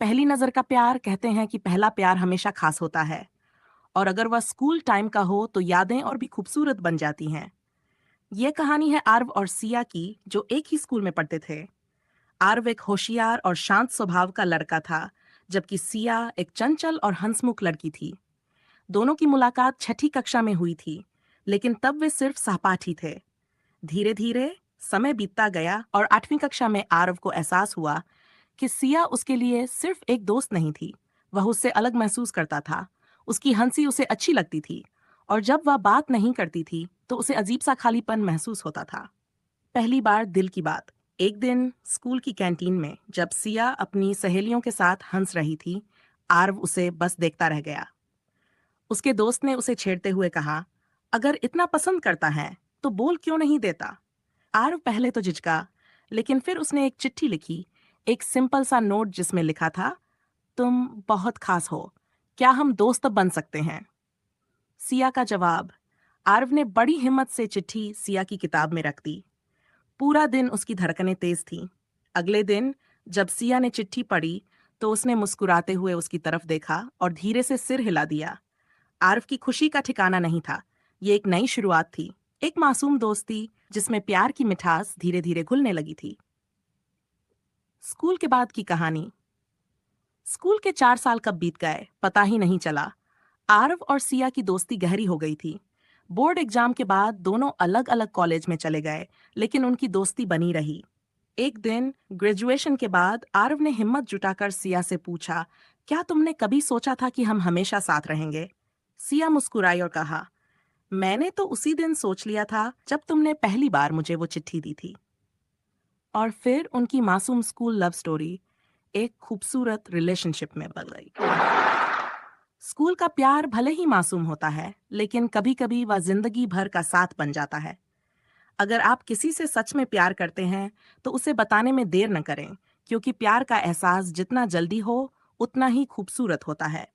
पहली नजर का प्यार कहते हैं कि पहला प्यार हमेशा खास होता है। और अगर वह स्कूल टाइम का हो तो यादें और भी खूबसूरत बन जाती हैं। ये कहानी है आर्व और सिया की, जो एक ही स्कूल में पढ़ते थे। आर्व एक होशियार और शांत स्वभाव का लड़का था, जबकि सिया एक चंचल और हंसमुख लड़की थी। दोनों की मुलाकात छठी कक्षा में हुई थी, लेकिन तब वे सिर्फ सहपाठी थे। धीरे धीरे समय बीतता गया और 8वीं कक्षा में आरव को एहसास हुआ कि सिया उसके लिए सिर्फ एक दोस्त नहीं थी। वह उससे अलग महसूस करता था। उसकी हंसी उसे अच्छी लगती थी, और जब वह बात नहीं करती थी तो उसे अजीब सा खालीपन महसूस होता था। पहली बार दिल की बात। एक दिन स्कूल की कैंटीन में जब सिया अपनी सहेलियों के साथ हंस रही थी, आरव उसे बस देखता रह गया। उसके दोस्त ने उसे छेड़ते हुए कहा, अगर इतना पसंद करता है तो बोल क्यों नहीं देता। आरव पहले तो झिझका, लेकिन फिर उसने एक चिट्ठी लिखी, एक सिंपल सा नोट जिसमें लिखा था, तुम बहुत खास हो, क्या हम दोस्त बन सकते हैं। सिया का जवाब। आरव ने बड़ी हिम्मत से चिट्ठी सिया की किताब में रख दी। पूरा दिन उसकी धड़कनें तेज थीं। अगले दिन जब सिया ने चिट्ठी पढ़ी तो उसने मुस्कुराते हुए उसकी तरफ देखा और धीरे से सिर हिला दिया। आरव की खुशी का ठिकाना नहीं था। ये एक नई शुरुआत थी, एक मासूम दोस्ती जिसमें प्यार की मिठास धीरे धीरे घुलने लगी थी। स्कूल के बाद की कहानी। स्कूल के 4 साल कब बीत गए पता ही नहीं चला। आरव और सिया की दोस्ती गहरी हो गई थी। बोर्ड एग्जाम के बाद दोनों अलग अलग कॉलेज में चले गए, लेकिन उनकी दोस्ती बनी रही। एक दिन ग्रेजुएशन के बाद आरव ने हिम्मत जुटाकर सिया से पूछा, क्या तुमने कभी सोचा था कि हम हमेशा साथ रहेंगे। सिया मुस्कुराई और कहा, मैंने तो उसी दिन सोच लिया था जब तुमने पहली बार मुझे वो चिट्ठी दी थी। और फिर उनकी मासूम स्कूल लव स्टोरी एक खूबसूरत रिलेशनशिप में बदल गई। स्कूल का प्यार भले ही मासूम होता है, लेकिन कभी-कभी वह जिंदगी भर का साथ बन जाता है। अगर आप किसी से सच में प्यार करते हैं, तो उसे बताने में देर न करें, क्योंकि प्यार का एहसास जितना जल्दी हो, उतना ही खूबसूरत होता है।